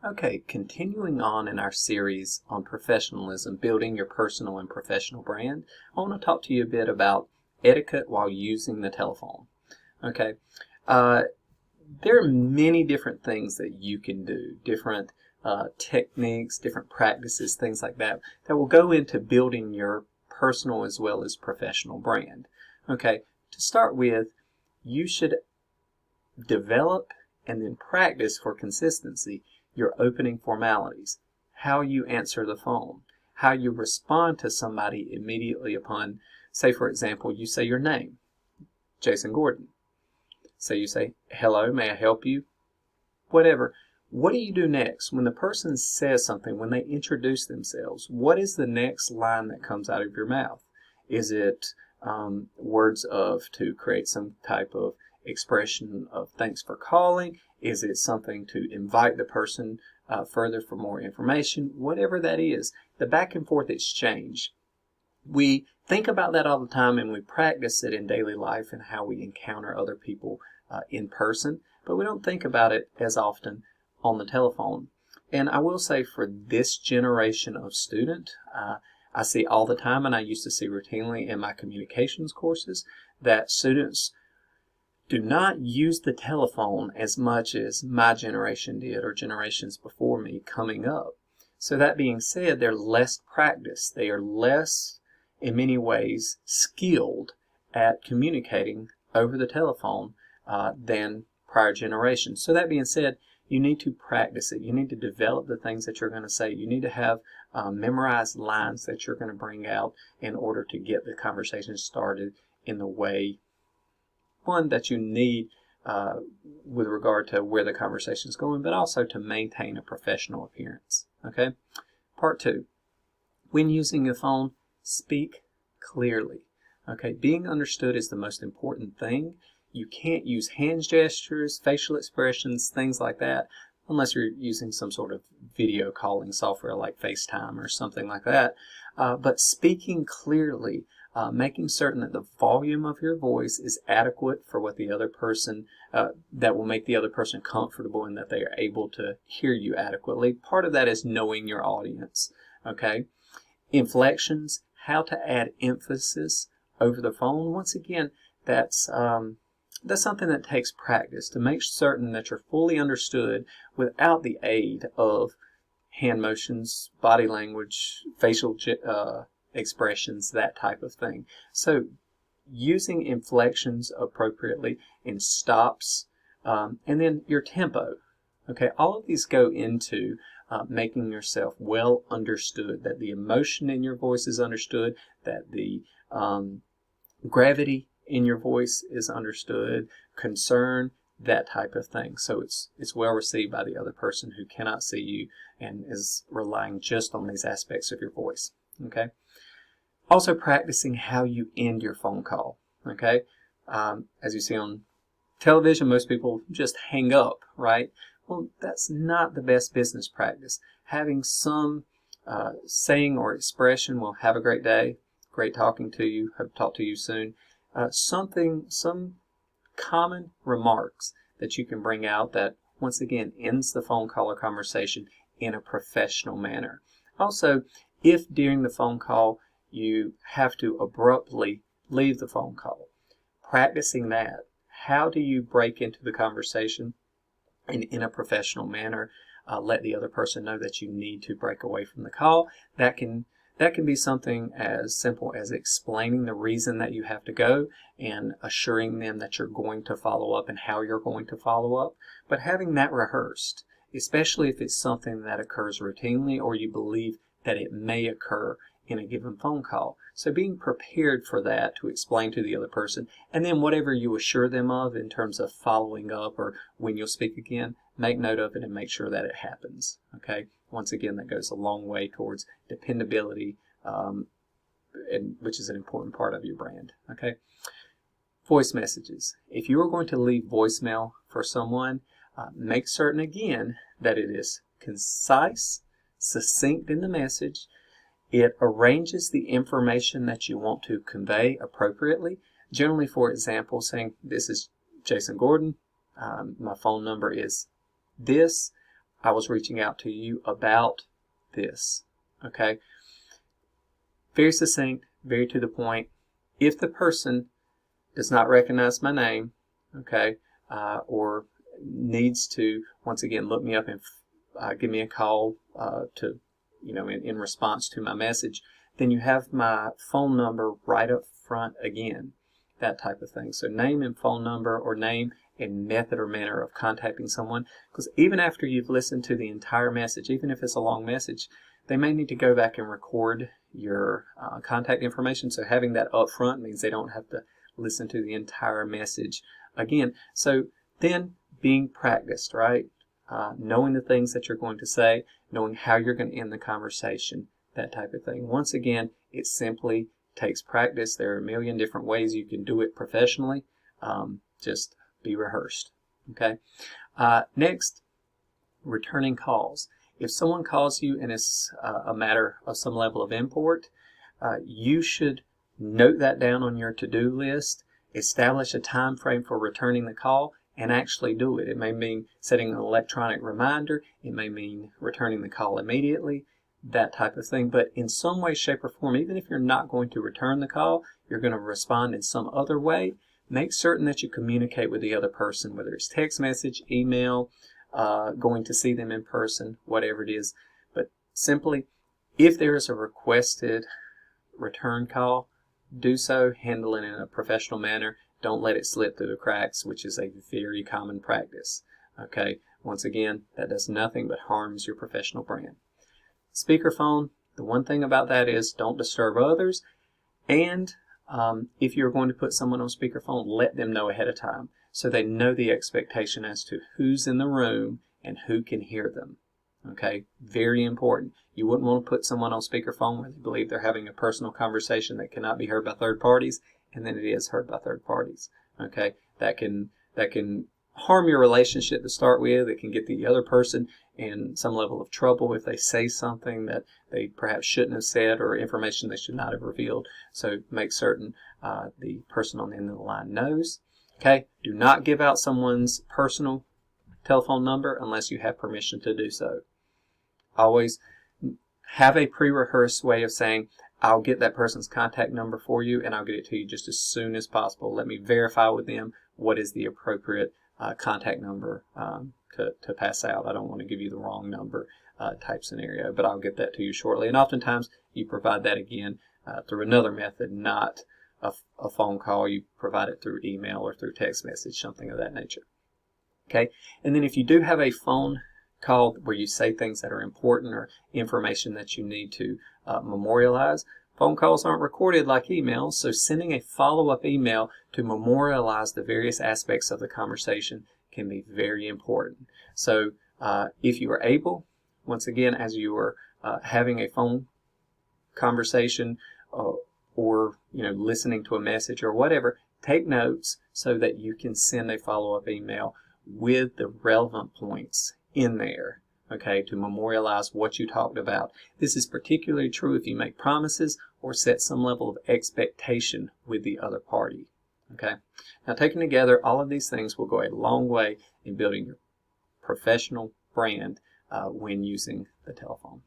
Okay, continuing on in our series on professionalism, building your personal and professional brand, I want to talk to you a bit about etiquette while using the telephone. Okay, there are many different things that you can do, different techniques, different practices, things like that, that will go into building your personal as well as professional brand. Okay, to start with, you should develop and then practice for consistency your opening formalities, how you answer the phone, how you respond to somebody immediately upon, say for example, you say your name, Jason Gordon. So you say, hello, may I help you? Whatever. What do you do next? When the person says something, when they introduce themselves, what is the next line that comes out of your mouth? Is it words to create some type of expression of thanks for calling? Is it something to invite the person further for more information? Whatever that is, the back and forth exchange. We think about that all the time and we practice it in daily life and how we encounter other people in person, but we don't think about it as often on the telephone. And I will say for this generation of student, I see all the time, and I used to see routinely in my communications courses, that students do not use the telephone as much as my generation did or generations before me coming up. So that being said, they're less practiced. They are less, in many ways, skilled at communicating over the telephone than prior generations. So that being said, you need to practice it. You need to develop the things that you're going to say. You need to have memorized lines that you're going to bring out in order to get the conversation started in the way, one, that you need with regard to where the conversation is going, but also to maintain a professional appearance. Okay? Part 2. When using your phone, speak clearly. Okay? Being understood is the most important thing. You can't use hand gestures, facial expressions, things like that, unless you're using some sort of video calling software like FaceTime or something like that. But speaking clearly, making certain that the volume of your voice is adequate for what the other person, that will make the other person comfortable and that they are able to hear you adequately. Part of that is knowing your audience. Okay? Inflections, how to add emphasis over the phone. Once again, that's something that takes practice to make certain that you're fully understood without the aid of hand motions, body language, facial expressions, that type of thing. So using inflections appropriately and stops, and then your tempo. Okay, all of these go into making yourself well understood, that the emotion in your voice is understood, that the gravity in your voice is understood, concern, that type of thing. So it's well received by the other person who cannot see you and is relying just on these aspects of your voice. Okay. Also practicing how you end your phone call. Okay. As you see on television, most people just hang up, right? Well, that's not the best business practice. Having some saying or expression, well, have a great day, great talking to you, hope to talk to you soon. Some common remarks that you can bring out that, once again, ends the phone call or conversation in a professional manner. Also, if during the phone call you have to abruptly leave the phone call, practicing that. How do you break into the conversation and in a professional manner let the other person know that you need to break away from the call? That can be something as simple as explaining the reason that you have to go and assuring them that you're going to follow up and how you're going to follow up. But having that rehearsed, especially if it's something that occurs routinely or you believe that it may occur in a given phone call. So being prepared for that to explain to the other person, and then whatever you assure them of in terms of following up or when you'll speak again, make note of it and make sure that it happens. Okay? Once again, that goes a long way towards dependability, which is an important part of your brand. Okay? Voice messages. If you are going to leave voicemail for someone, make certain again that it is concise, succinct in the message. It arranges the information that you want to convey appropriately. Generally, for example, saying, this is Jason Gordon, my phone number is this. I was reaching out to you about this. Okay? Very succinct, very to the point. If the person does not recognize my name, okay, or needs to, once again, look me up and give me a call in response to my message, then you have my phone number right up front again, that type of thing. So name and phone number, or name and method or manner of contacting someone, because even after you've listened to the entire message, even if it's a long message, they may need to go back and record your contact information. So having that up front means they don't have to listen to the entire message again. So then being practiced, right? Knowing the things that you're going to say, knowing how you're going to end the conversation, that type of thing. Once again, it simply takes practice. There are a million different ways you can do it professionally. Just be rehearsed. Okay. Next, returning calls. If someone calls you and it's a matter of some level of import, you should note that down on your to-do list, establish a time frame for returning the call, and actually do it. It may mean setting an electronic reminder. It may mean returning the call immediately, that type of thing. But in some way, shape, or form, even if you're not going to return the call, you're going to respond in some other way, make certain that you communicate with the other person, whether it's text message, email, going to see them in person, whatever it is. But simply, if there is a requested return call, do so, handle it in a professional manner. Don't let it slip through the cracks, which is a very common practice. Okay, once again, that does nothing but harms your professional brand. Speakerphone, the one thing about that is don't disturb others, and if you're going to put someone on speakerphone, let them know ahead of time so they know the expectation as to who's in the room and who can hear them. Okay, very important. You wouldn't want to put someone on speakerphone where they believe they're having a personal conversation that cannot be heard by third parties, and then it is heard by third parties. Okay, that can harm your relationship to start with. It can get the other person in some level of trouble if they say something that they perhaps shouldn't have said, or information they should not have revealed. So make certain the person on the end of the line knows. Okay, do not give out someone's personal telephone number unless you have permission to do so. Always have a pre-rehearsed way of saying, I'll get that person's contact number for you and I'll get it to you just as soon as possible. Let me verify with them what is the appropriate contact number to pass out. I don't want to give you the wrong number type scenario, but I'll get that to you shortly. And oftentimes you provide that again through another method, not a phone call. You provide it through email or through text message, something of that nature. Okay, and then if you do have a phone call where you say things that are important or information that you need to memorialize, phone calls aren't recorded like emails, so sending a follow-up email to memorialize the various aspects of the conversation can be very important. So if you are able, once again, as you are having a phone conversation or listening to a message or whatever, take notes so that you can send a follow-up email with the relevant points in there, okay, to memorialize what you talked about. This is particularly true if you make promises or set some level of expectation with the other party, okay? Now, taken together, all of these things will go a long way in building your professional brand when using the telephone.